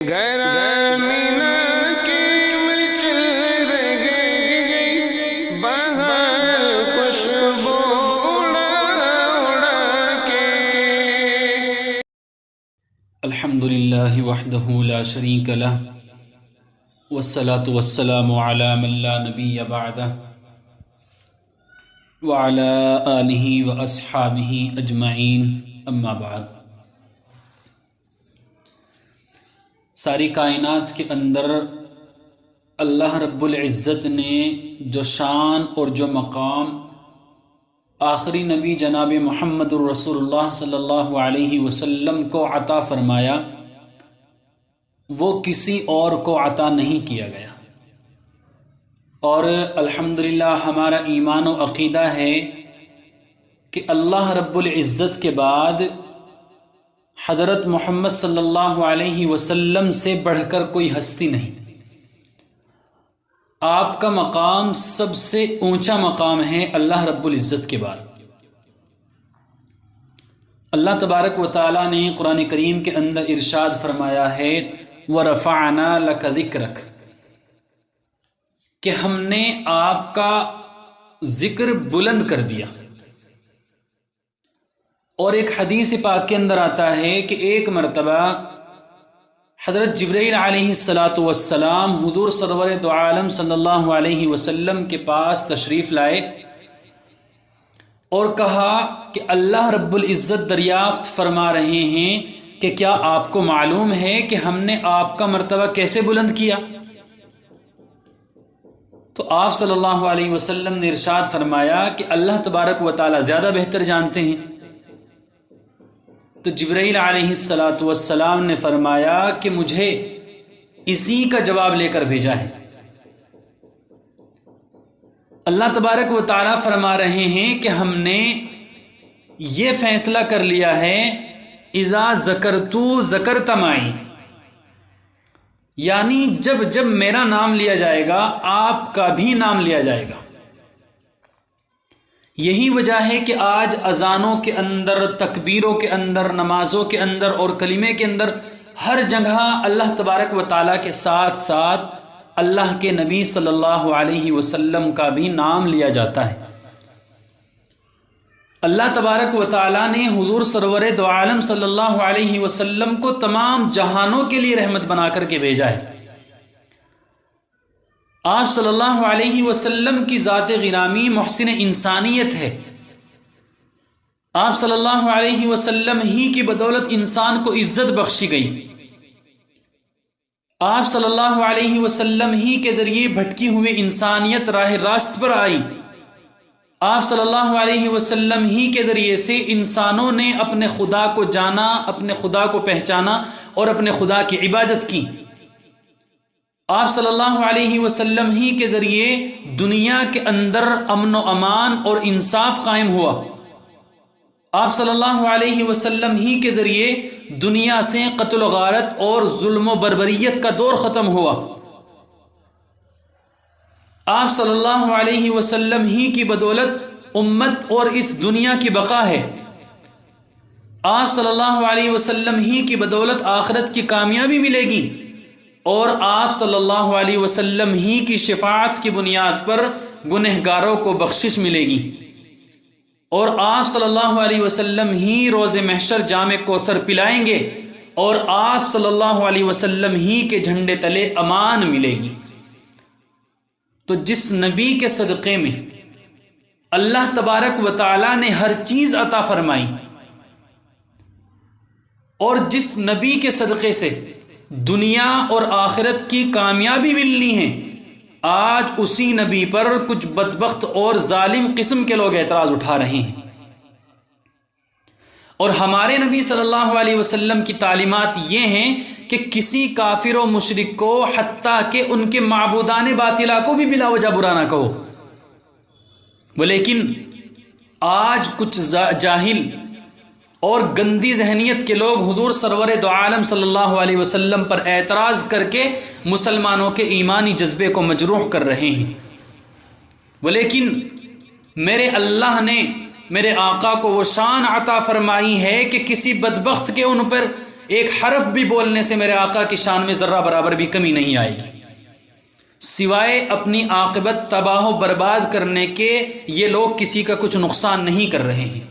گرامینا کی مرچ رگے باہر خوشبو اڑا اڑا کے۔ الحمدللہ وحدہ لا شریک لہ والصلاة والسلام علی من لا نبی بعدہ وعلی آلہ واصحابہ اجمعین، اما بعد۔ ساری کائنات کے اندر اللہ رب العزت نے جو شان اور جو مقام آخری نبی جناب محمد الرسول اللہ صلی اللہ علیہ وسلم کو عطا فرمایا، وہ کسی اور کو عطا نہیں کیا گیا۔ اور الحمدللہ ہمارا ایمان و عقیدہ ہے کہ اللہ رب العزت کے بعد حضرت محمد صلی اللہ علیہ وسلم سے بڑھ کر کوئی ہستی نہیں۔ آپ کا مقام سب سے اونچا مقام ہے اللہ رب العزت کے بعد۔ اللہ تبارک و تعالیٰ نے قرآن کریم کے اندر ارشاد فرمایا ہے وَرَفَعْنَا لَكَ ذِكْرَكَ، کہ ہم نے آپ کا ذکر بلند کر دیا۔ اور ایک حدیث پاک کے اندر آتا ہے کہ ایک مرتبہ حضرت جبرائیل علیہ السلام حضور سرور دو عالم صلی اللہ علیہ وسلم کے پاس تشریف لائے اور کہا کہ اللہ رب العزت دریافت فرما رہے ہیں کہ کیا آپ کو معلوم ہے کہ ہم نے آپ کا مرتبہ کیسے بلند کیا؟ تو آپ صلی اللہ علیہ وسلم نے ارشاد فرمایا کہ اللہ تبارک و تعالی زیادہ بہتر جانتے ہیں۔ تو جبرائیل علیہ السلام نے فرمایا کہ مجھے اسی کا جواب لے کر بھیجا ہے۔ اللہ تبارک و تعالی فرما رہے ہیں کہ ہم نے یہ فیصلہ کر لیا ہے اذا ذکرتو ذکرت معی، یعنی جب جب میرا نام لیا جائے گا آپ کا بھی نام لیا جائے گا۔ یہی وجہ ہے کہ آج اذانوں کے اندر، تکبیروں کے اندر، نمازوں کے اندر اور کلمے کے اندر ہر جگہ اللہ تبارک و تعالیٰ کے ساتھ ساتھ اللہ کے نبی صلی اللہ علیہ وسلم کا بھی نام لیا جاتا ہے۔ اللہ تبارک و تعالیٰ نے حضور سرور دو عالم صلی اللہ علیہ وسلم کو تمام جہانوں کے لیے رحمت بنا کر کے بھیجا ہے۔ آپ صلی اللہ علیہ وسلم کی ذات غرامی محسن انسانیت ہے۔ آپ صلی اللہ علیہ وسلم ہی کی بدولت انسان کو عزت بخشی گئی۔ آپ صلی اللہ علیہ وسلم ہی کے ذریعے بھٹکی ہوئی انسانیت راہ راست پر آئی۔ آپ صلی اللہ علیہ وسلم ہی کے ذریعے سے انسانوں نے اپنے خدا کو جانا، اپنے خدا کو پہچانا اور اپنے خدا کی عبادت کی۔ آپ صلی اللہ علیہ وسلم ہی کے ذریعے دنیا کے اندر امن و امان اور انصاف قائم ہوا۔ آپ صلی اللہ علیہ وسلم ہی کے ذریعے دنیا سے قتل و غارت اور ظلم و بربریت کا دور ختم ہوا۔ آپ صلی اللہ علیہ وسلم ہی کی بدولت امت اور اس دنیا کی بقا ہے۔ آپ صلی اللہ علیہ وسلم ہی کی بدولت آخرت کی کامیابی ملے گی، اور آپ صلی اللہ علیہ وسلم ہی کی شفاعت کی بنیاد پر گنہگاروں کو بخشش ملے گی، اور آپ صلی اللہ علیہ وسلم ہی روز محشر جام کوثر پلائیں گے، اور آپ صلی اللہ علیہ وسلم ہی کے جھنڈے تلے امان ملے گی۔ تو جس نبی کے صدقے میں اللہ تبارک و تعالی نے ہر چیز عطا فرمائی، اور جس نبی کے صدقے سے دنیا اور آخرت کی کامیابی ملنی ہے، آج اسی نبی پر کچھ بدبخت اور ظالم قسم کے لوگ اعتراض اٹھا رہے ہیں۔ اور ہمارے نبی صلی اللہ علیہ وسلم کی تعلیمات یہ ہیں کہ کسی کافر و مشرک کو، حتیٰ کہ ان کے معبودان باطلہ کو بھی بلا وجہ برا نہ کہو۔ لیکن آج کچھ جاہل اور گندی ذہنیت کے لوگ حضور سرور دو عالم صلی اللہ علیہ وسلم پر اعتراض کر کے مسلمانوں کے ایمانی جذبے کو مجروح کر رہے ہیں۔ لیکن میرے اللہ نے، میرے آقا کو وہ شان عطا فرمائی ہے کہ کسی بدبخت کے ان پر ایک حرف بھی بولنے سے میرے آقا کی شان میں ذرہ برابر بھی کمی نہیں آئے گی، سوائے اپنی عاقبت تباہ و برباد کرنے کے یہ لوگ کسی کا کچھ نقصان نہیں کر رہے ہیں۔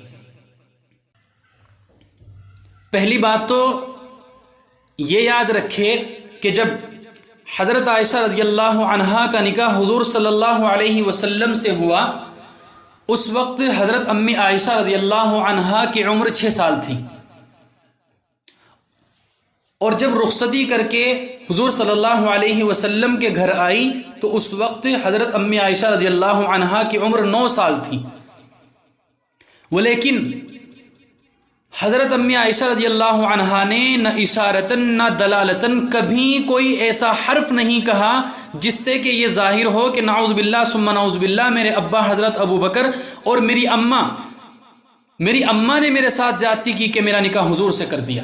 پہلی بات تو یہ یاد رکھے کہ جب حضرت عائشہ رضی اللہ عنہا کا نکاح حضور صلی اللہ علیہ وسلم سے ہوا، اس وقت حضرت امی عائشہ رضی اللہ عنہا کی عمر 6 سال تھی، اور جب رخصتی کر کے حضور صلی اللہ علیہ وسلم کے گھر آئی تو اس وقت حضرت امی عائشہ رضی اللہ عنہا کی عمر 9 سال تھی۔ ولیکن حضرت امی عائشہ رضی اللہ عنہا نے نہ اشارتاً نہ دلالتاً کبھی کوئی ایسا حرف نہیں کہا جس سے کہ یہ ظاہر ہو کہ نعوذ باللہ ثم نعوذ باللہ میرے ابا حضرت ابو بکر اور میری اماں نے میرے ساتھ زیادتی کی کہ میرا نکاح حضور سے کر دیا،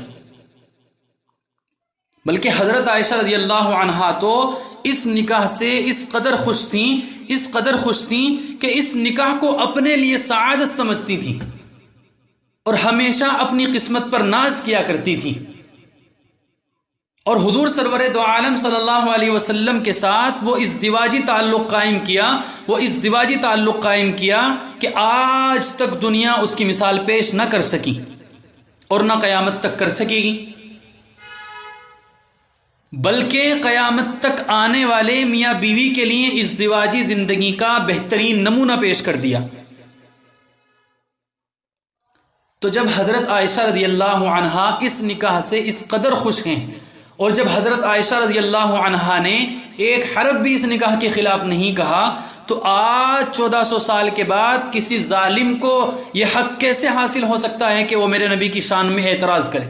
بلکہ حضرت عائشہ رضی اللہ عنہا تو اس نکاح سے اس قدر خوش تھیں کہ اس نکاح کو اپنے لیے سعادت سمجھتی تھیں اور ہمیشہ اپنی قسمت پر ناز کیا کرتی تھی، اور حضور سرور دو عالم صلی اللہ علیہ وسلم کے ساتھ وہ ازدواجی تعلق قائم کیا کہ آج تک دنیا اس کی مثال پیش نہ کر سکی اور نہ قیامت تک کر سکے گی، بلکہ قیامت تک آنے والے میاں بیوی کے لیے ازدواجی زندگی کا بہترین نمونہ پیش کر دیا۔ تو جب حضرت عائشہ رضی اللہ عنہا اس نکاح سے اس قدر خوش ہیں، اور جب حضرت عائشہ رضی اللہ عنہا نے ایک حرف بھی اس نکاح کے خلاف نہیں کہا، تو آج 1400 سال کے بعد کسی ظالم کو یہ حق کیسے حاصل ہو سکتا ہے کہ وہ میرے نبی کی شان میں اعتراض کرے،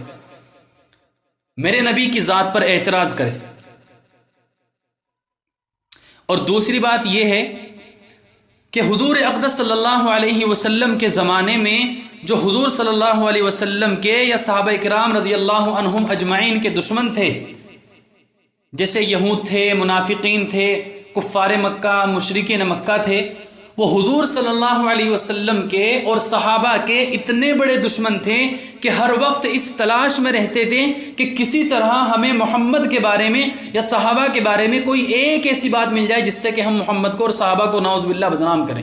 میرے نبی کی ذات پر اعتراض کرے؟ اور دوسری بات یہ ہے کہ حضور اقدس صلی اللہ علیہ وسلم کے زمانے میں جو حضور صلی اللہ علیہ وسلم کے یا صحابہ کرام رضی اللہ عنہم اجمعین کے دشمن تھے، جیسے یہود تھے، منافقین تھے، کفار مکہ، مشرکین مکہ تھے، وہ حضور صلی اللہ علیہ وسلم کے اور صحابہ کے اتنے بڑے دشمن تھے کہ ہر وقت اس تلاش میں رہتے تھے کہ کسی طرح ہمیں محمد کے بارے میں یا صحابہ کے بارے میں کوئی ایک ایسی بات مل جائے جس سے کہ ہم محمد کو اور صحابہ کو نعوذ باللہ بدنام کریں۔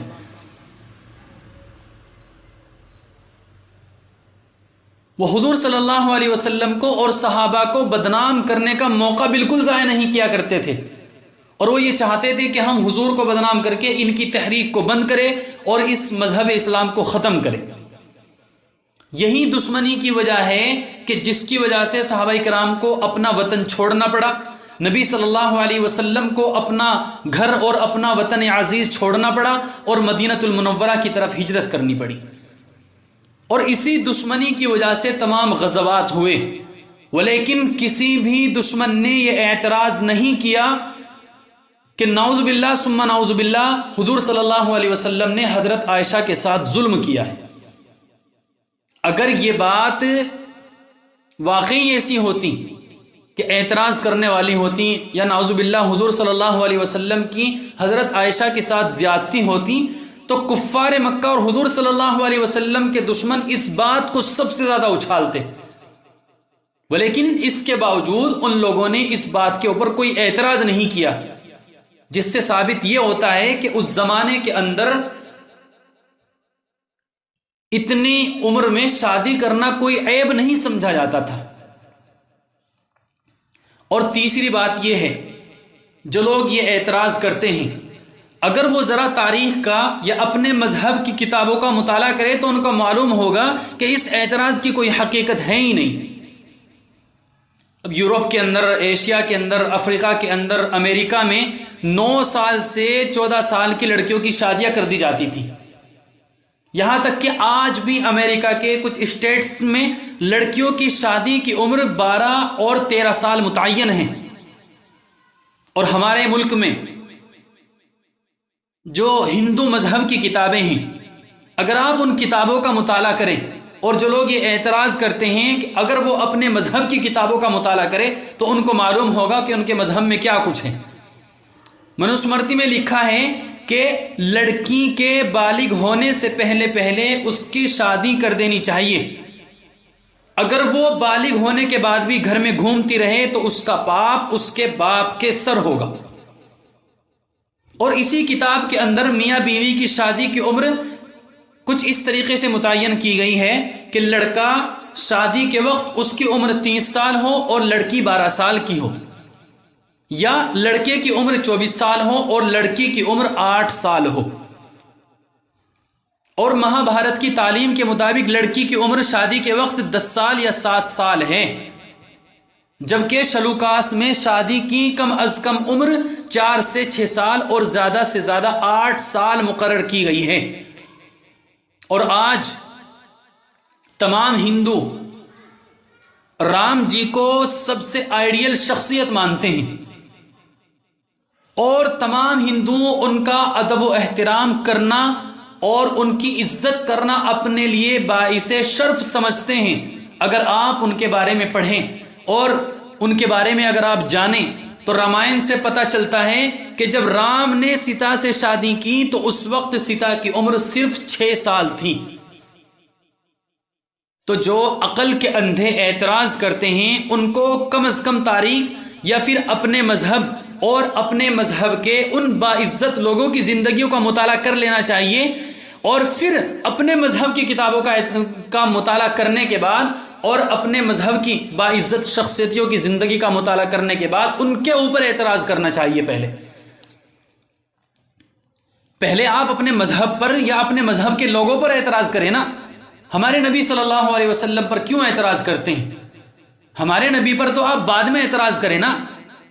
وہ حضور صلی اللہ علیہ وسلم کو اور صحابہ کو بدنام کرنے کا موقع بالکل ضائع نہیں کیا کرتے تھے، اور وہ یہ چاہتے تھے کہ ہم حضور کو بدنام کر کے ان کی تحریک کو بند کرے اور اس مذہب اسلام کو ختم کرے۔ یہی دشمنی کی وجہ ہے کہ جس کی وجہ سے صحابہ کرام کو اپنا وطن چھوڑنا پڑا، نبی صلی اللہ علیہ وسلم کو اپنا گھر اور اپنا وطن عزیز چھوڑنا پڑا اور مدینہ المنورہ کی طرف ہجرت کرنی پڑی، اور اسی دشمنی کی وجہ سے تمام غزوات ہوئے۔ ولیکن کسی بھی دشمن نے یہ اعتراض نہیں کیا کہ نعوذ باللہ ثم نعوذ باللہ حضور صلی اللہ علیہ وسلم نے حضرت عائشہ کے ساتھ ظلم کیا ہے۔ اگر یہ بات واقعی ایسی ہوتی کہ اعتراض کرنے والی ہوتی یا نعوذ باللہ حضور صلی اللہ علیہ وسلم کی حضرت عائشہ کے ساتھ زیادتی ہوتی تو کفار مکہ اور حضور صلی اللہ علیہ وسلم کے دشمن اس بات کو سب سے زیادہ اچھالتے، ولیکن اس کے باوجود ان لوگوں نے اس بات کے اوپر کوئی اعتراض نہیں کیا، جس سے ثابت یہ ہوتا ہے کہ اس زمانے کے اندر اتنی عمر میں شادی کرنا کوئی عیب نہیں سمجھا جاتا تھا۔ اور تیسری بات یہ ہے، جو لوگ یہ اعتراض کرتے ہیں، اگر وہ ذرا تاریخ کا یا اپنے مذہب کی کتابوں کا مطالعہ کرے تو ان کو معلوم ہوگا کہ اس اعتراض کی کوئی حقیقت ہے ہی نہیں۔ اب یورپ کے اندر، ایشیا کے اندر، افریقہ کے اندر، امریکہ میں 9 سال سے 14 سال کی لڑکیوں کی شادیاں کر دی جاتی تھی، یہاں تک کہ آج بھی امریکہ کے کچھ اسٹیٹس میں لڑکیوں کی شادی کی عمر 12 اور 13 سال متعین ہے۔ اور ہمارے ملک میں جو ہندو مذہب کی کتابیں ہیں، اگر آپ ان کتابوں کا مطالعہ کریں، اور جو لوگ یہ اعتراض کرتے ہیں کہ اگر وہ اپنے مذہب کی کتابوں کا مطالعہ کرے تو ان کو معلوم ہوگا کہ ان کے مذہب میں کیا کچھ ہے۔ منوسمرتی میں لکھا ہے کہ لڑکی کے بالغ ہونے سے پہلے اس کی شادی کر دینی چاہیے۔ اگر وہ بالغ ہونے کے بعد بھی گھر میں گھومتی رہے تو اس کا پاپ اس کے باپ کے سر ہوگا۔ اور اسی کتاب کے اندر میاں بیوی کی شادی کی عمر کچھ اس طریقے سے متعین کی گئی ہے کہ لڑکا شادی کے وقت اس کی عمر 30 سال ہو اور لڑکی 12 سال کی ہو، یا لڑکے کی عمر 24 سال ہو اور لڑکی کی عمر 8 سال ہو۔ اور مہا بھارت کی تعلیم کے مطابق لڑکی کی عمر شادی کے وقت 10 سال یا 7 سال ہے، جبکہ شلوکاس میں شادی کی کم از کم عمر 4 سے 6 سال اور زیادہ سے زیادہ 8 سال مقرر کی گئی ہے۔ اور آج تمام ہندو رام جی کو سب سے آئیڈیل شخصیت مانتے ہیں، اور تمام ہندو ان کا ادب و احترام کرنا اور ان کی عزت کرنا اپنے لیے باعث شرف سمجھتے ہیں۔ اگر آپ ان کے بارے میں پڑھیں اور ان کے بارے میں اگر آپ جانیں تو رامائن سے پتہ چلتا ہے کہ جب رام نے سیتا سے شادی کی تو اس وقت سیتا کی عمر صرف 6 سال تھی۔ تو جو عقل کے اندھے اعتراض کرتے ہیں ان کو کم از کم تاریخ یا پھر اپنے مذہب اور اپنے مذہب کے ان باعزت لوگوں کی زندگیوں کا مطالعہ کر لینا چاہیے، اور پھر اپنے مذہب کی کتابوں کا مطالعہ کرنے کے بعد اور اپنے مذہب کی باعزت شخصیتوں کی زندگی کا مطالعہ کرنے کے بعد ان کے اوپر اعتراض کرنا چاہیے۔ پہلے آپ اپنے مذہب پر یا اپنے مذہب کے لوگوں پر اعتراض کریں نا۔ ہمارے نبی صلی اللہ علیہ وسلم پر کیوں اعتراض کرتے ہیں؟ ہمارے نبی پر تو آپ بعد میں اعتراض کریں نا۔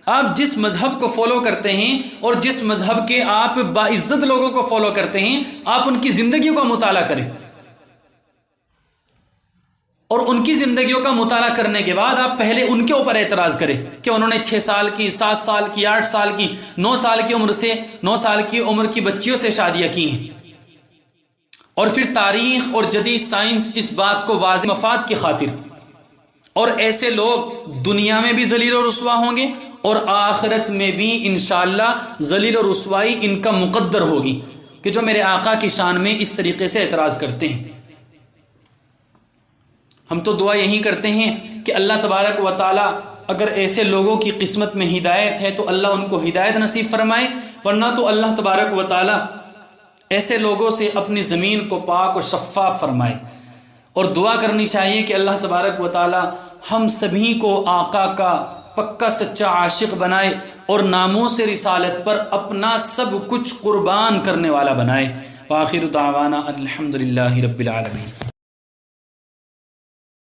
آپ جس مذہب کو فالو کرتے ہیں اور جس مذہب کے آپ باعزت لوگوں کو فالو کرتے ہیں، آپ ان کی زندگیوں کا مطالعہ کریں، اور ان کی زندگیوں کا مطالعہ کرنے کے بعد آپ پہلے ان کے اوپر اعتراض کریں کہ انہوں نے 6 سال کی، 7 سال کی، 8 سال کی، 9 سال کی عمر سے 9 سال کی عمر کی بچیوں سے شادیاں کی ہیں۔ اور پھر تاریخ اور جدید سائنس اس بات کو واضح مفاد کی خاطر، اور ایسے لوگ دنیا میں بھی ذلیل و رسوا ہوں گے اور آخرت میں بھی انشاءاللہ ذلیل و رسوائی ان کا مقدر ہوگی، کہ جو میرے آقا کی شان میں اس طریقے سے اعتراض کرتے ہیں۔ ہم تو دعا یہی کرتے ہیں کہ اللہ تبارک و تعالی اگر ایسے لوگوں کی قسمت میں ہدایت ہے تو اللہ ان کو ہدایت نصیب فرمائے، ورنہ تو اللہ تبارک و تعالی ایسے لوگوں سے اپنی زمین کو پاک و شفاف فرمائے۔ اور دعا کرنی چاہیے کہ اللہ تبارک و تعالی ہم سبھی کو آقا کا پکا سچا عاشق بنائے اور ناموس رسالت پر اپنا سب کچھ قربان کرنے والا بنائے۔ وآخر دعوانا الحمدللہ رب العالمین۔